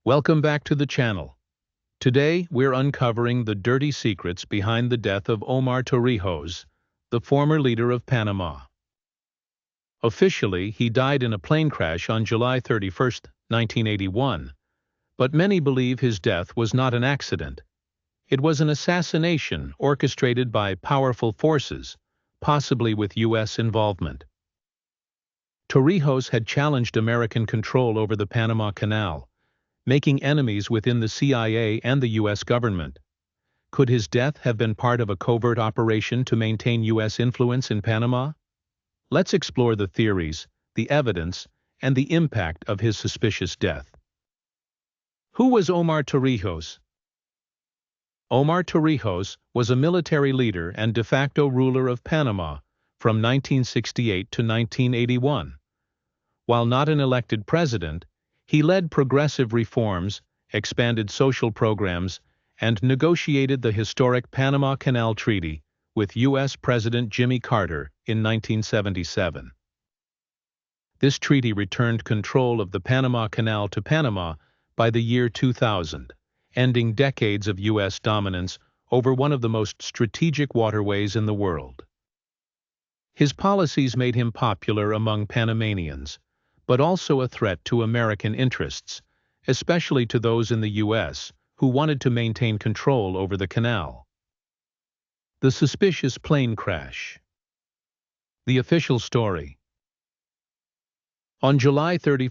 Welcome back to the channel. Today, we're uncovering the dirty secrets behind the death of Omar Torrijos, the former leader of Panama. Officially, he died in a plane crash on July 31, 1981, but many believe his death was not an accident. It was an assassination orchestrated by powerful forces, possibly with U.S. involvement. Torrijos had challenged American control over the Panama Canal, making enemies within the CIA and the U.S. government. Could his death have been part of a covert operation to maintain U.S. influence in Panama? Let's explore the theories, the evidence, and the impact of his suspicious death. Who was Omar Torrijos? Omar Torrijos was a military leader and de facto ruler of Panama from 1968 to 1981. While not an elected president, he led progressive reforms, expanded social programs, and negotiated the historic Panama Canal Treaty with U.S. President Jimmy Carter in 1977. This treaty returned control of the Panama Canal to Panama by the year 2000, ending decades of U.S. dominance over one of the most strategic waterways in the world. His policies made him popular among Panamanians, but also a threat to American interests, especially to those in the U.S. who wanted to maintain control over the canal. The suspicious plane crash. The official story. On July 31,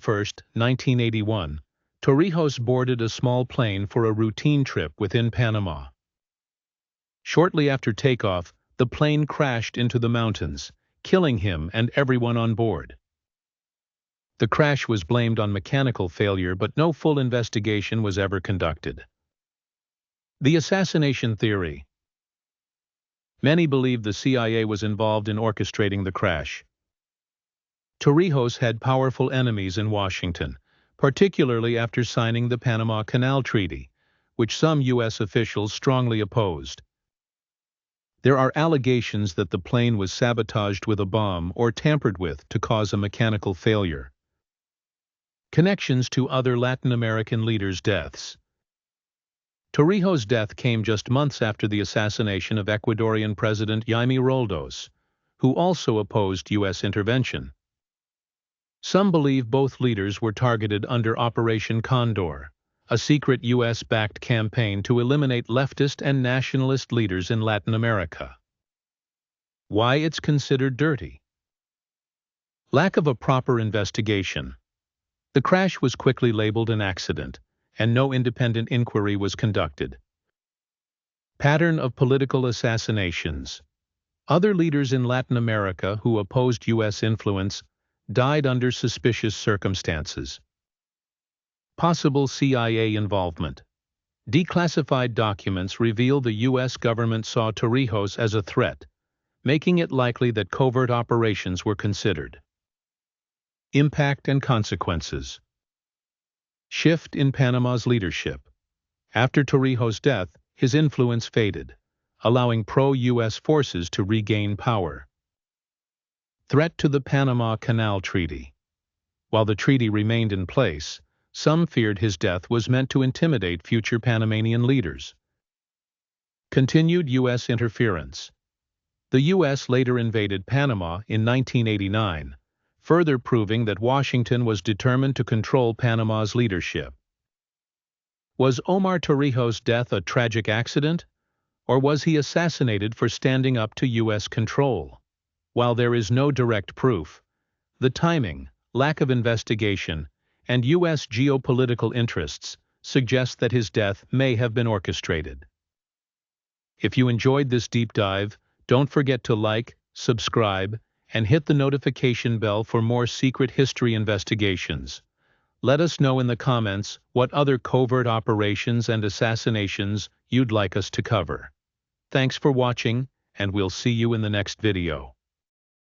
1981, Torrijos boarded a small plane for a routine trip within Panama. Shortly after takeoff, the plane crashed into the mountains, killing him and everyone on board. The crash was blamed on mechanical failure, but no full investigation was ever conducted. The assassination theory. Many believe the CIA was involved in orchestrating the crash. Torrijos had powerful enemies in Washington, particularly after signing the Panama Canal Treaty, which some U.S. officials strongly opposed. There are allegations that the plane was sabotaged with a bomb or tampered with to cause a mechanical failure. Connections to other Latin American leaders' deaths. Torrijos' death came just months after the assassination of Ecuadorian President Jaime Roldos, who also opposed U.S. intervention. Some believe both leaders were targeted under Operation Condor, a secret U.S.-backed campaign to eliminate leftist and nationalist leaders in Latin America. Why it's considered dirty? Lack of a proper investigation. The crash was quickly labeled an accident, and no independent inquiry was conducted. Pattern of political assassinations. Other leaders in Latin America who opposed U.S. influence died under suspicious circumstances. Possible CIA involvement. Declassified documents reveal the U.S. government saw Torrijos as a threat, making it likely that covert operations were considered. Impact and consequences. Shift in Panama's leadership. After Torrijos' death, his influence faded, allowing pro-U.S. forces to regain power. Threat to the Panama Canal Treaty. While the treaty remained in place, some feared his death was meant to intimidate future Panamanian leaders. Continued U.S. interference. The U.S. later invaded Panama in 1989, further proving that Washington was determined to control Panama's leadership. Was Omar Torrijos' death a tragic accident, or was he assassinated for standing up to U.S. control? While there is no direct proof, the timing, lack of investigation, and U.S. geopolitical interests suggest that his death may have been orchestrated. If you enjoyed this deep dive, don't forget to like, subscribe, and hit the notification bell for more secret history investigations. Let us know in the comments what other covert operations and assassinations you'd like us to cover. Thanks for watching, and we'll see you in the next video.